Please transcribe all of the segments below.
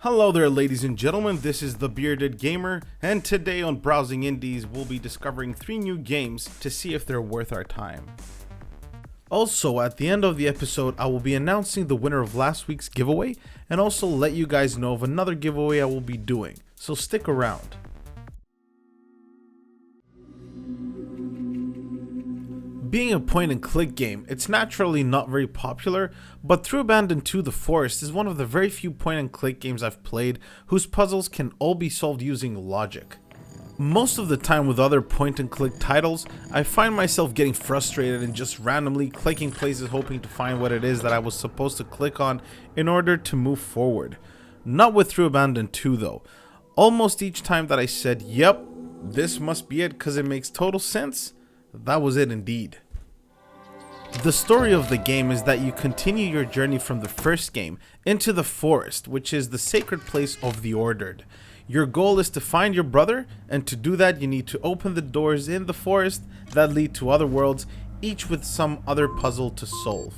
Hello there ladies and gentlemen, this is the Bearded Gamer, and today on Browsing Indies we'll be discovering 3 new games to see if they're worth our time. Also, at the end of the episode I will be announcing the winner of last week's giveaway and also let you guys know of another giveaway I will be doing, so stick around. Being a point and click game, it's naturally not very popular, but Through Abandoned 2 The Forest is one of the very few point and click games I've played whose puzzles can all be solved using logic. Most of the time with other point and click titles, I find myself getting frustrated and just randomly clicking places hoping to find what it is that I was supposed to click on in order to move forward. Not with Through Abandoned 2 though. Almost each time that I said, yep, this must be it because it makes total sense, that was it indeed. The story of the game is that you continue your journey from the first game into the forest, which is the sacred place of the ordered. Your goal is to find your brother, and to do that you need to open the doors in the forest that lead to other worlds, each with some other puzzle to solve.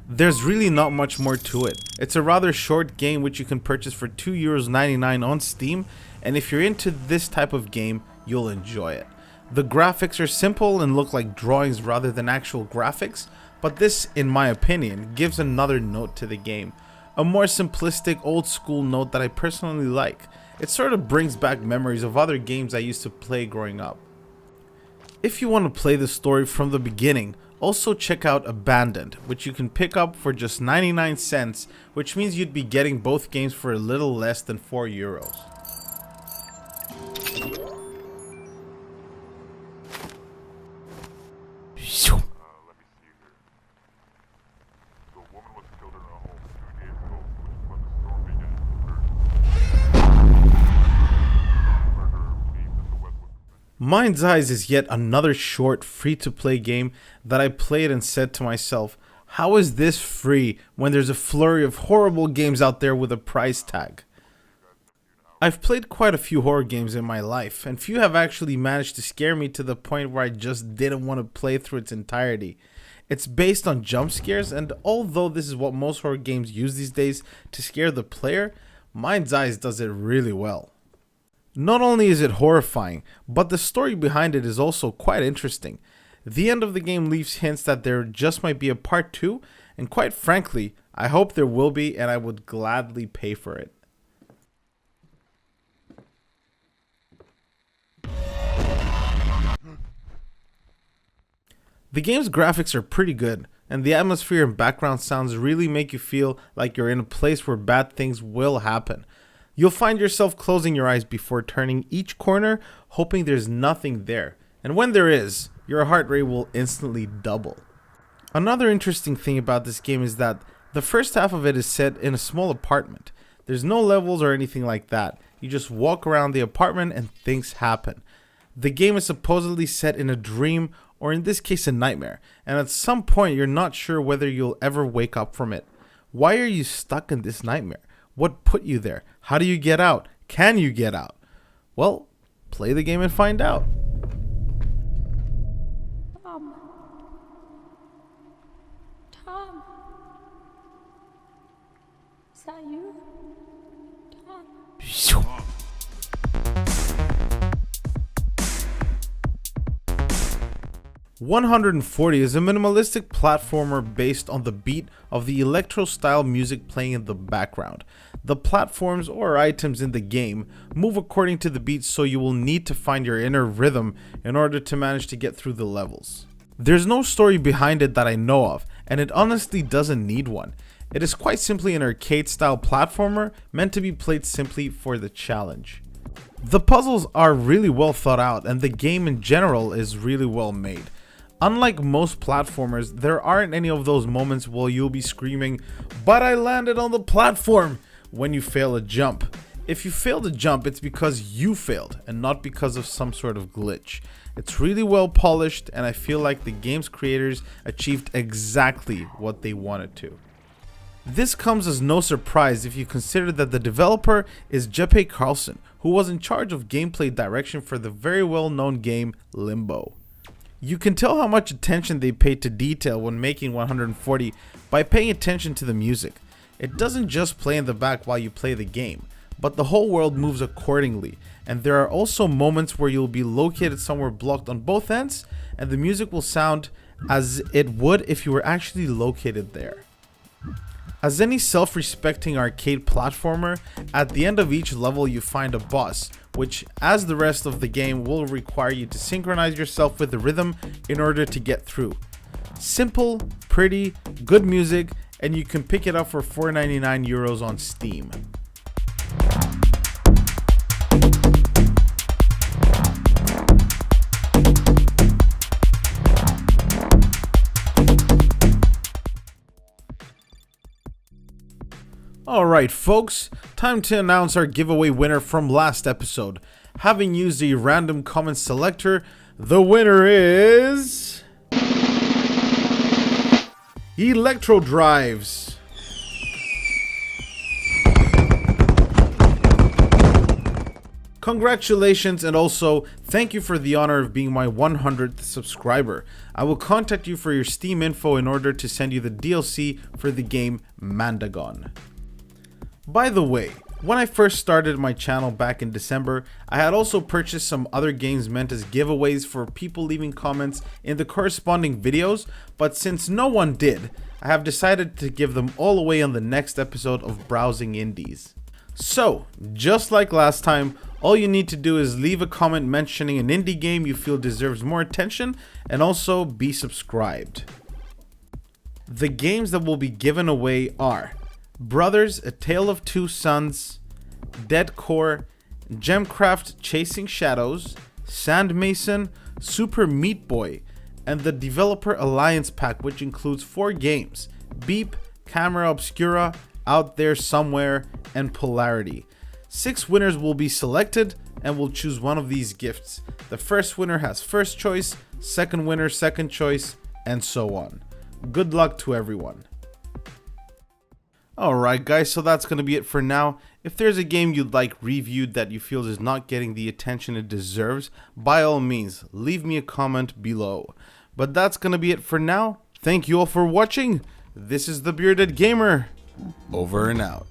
There's really not much more to it. It's a rather short game which you can purchase for €2.99 on Steam, and if you're into this type of game, you'll enjoy it. The graphics are simple and look like drawings rather than actual graphics, but this, in my opinion, gives another note to the game. A more simplistic, old school note that I personally like. It sort of brings back memories of other games I used to play growing up. If you want to play the story from the beginning, also check out Abandoned, which you can pick up for just 99 cents, which means you'd be getting both games for a little less than €4. Mind's Eyes is yet another short free-to-play game that I played and said to myself, how is this free when there's a flurry of horrible games out there with a price tag? I've played quite a few horror games in my life, and few have actually managed to scare me to the point where I just didn't want to play through its entirety. It's based on jump scares, and although this is what most horror games use these days to scare the player, Mind's Eyes does it really well. Not only is it horrifying, but the story behind it is also quite interesting. The end of the game leaves hints that there just might be a part 2, and quite frankly, I hope there will be, and I would gladly pay for it. The game's graphics are pretty good, and the atmosphere and background sounds really make you feel like you're in a place where bad things will happen. You'll find yourself closing your eyes before turning each corner, hoping there's nothing there. And when there is, your heart rate will instantly double. Another interesting thing about this game is that the first half of it is set in a small apartment. There's no levels or anything like that. You just walk around the apartment and things happen. The game is supposedly set in a dream, or in this case a nightmare, and at some point you're not sure whether you'll ever wake up from it. Why are you stuck in this nightmare? What put you there? How do you get out? Can you get out? Well, play the game and find out. Tom. Is that you? Tom. 140 is a minimalistic platformer based on the beat of the electro-style music playing in the background. The platforms or items in the game move according to the beat, so you will need to find your inner rhythm in order to manage to get through the levels. There's no story behind it that I know of, and it honestly doesn't need one. It is quite simply an arcade-style platformer meant to be played simply for the challenge. The puzzles are really well thought out, and the game in general is really well made. Unlike most platformers, there aren't any of those moments where you'll be screaming, "But I landed on the platform!" when you fail a jump. If you fail to jump, it's because you failed and not because of some sort of glitch. It's really well polished, and I feel like the game's creators achieved exactly what they wanted to. This comes as no surprise if you consider that the developer is Jeppe Carlsen, who was in charge of gameplay direction for the very well-known game Limbo. You can tell how much attention they paid to detail when making 140 by paying attention to the music. It doesn't just play in the back while you play the game. but the whole world moves accordingly, and there are also moments where you'll be located somewhere blocked on both ends, and the music will sound as it would if you were actually located there. As any self-respecting arcade platformer, at the end of each level you find a boss, which, as the rest of the game, will require you to synchronize yourself with the rhythm in order to get through. Simple, pretty, good music, and you can pick it up for €4.99 on Steam. Alright folks, time to announce our giveaway winner from last episode. Having used a random comment selector, the winner is... Electro Drives. Congratulations, and also thank you for the honor of being my 100th subscriber. I will contact you for your Steam info in order to send you the DLC for the game Mandagon. By the way, when I first started my channel back in December, I had also purchased some other games meant as giveaways for people leaving comments in the corresponding videos, but since no one did, I have decided to give them all away on the next episode of Browsing Indies. So, just like last time, all you need to do is leave a comment mentioning an indie game you feel deserves more attention, and also be subscribed. The games that will be given away are Brothers: A Tale of Two Sons, Dead Core, Gemcraft: Chasing Shadows, Sandmason, Super Meat Boy, and the Developer Alliance Pack, which includes 4 games: Beep, Camera Obscura, Out There Somewhere, and Polarity. 6 winners will be selected and will choose one of these gifts. The first winner has first choice, second winner second choice, and so on. Good luck to everyone. Alright guys, so that's going to be it for now. If there's a game you'd like reviewed that you feel is not getting the attention it deserves, by all means, leave me a comment below. But that's going to be it for now. Thank you all for watching. This is the Bearded Gamer. Over and out.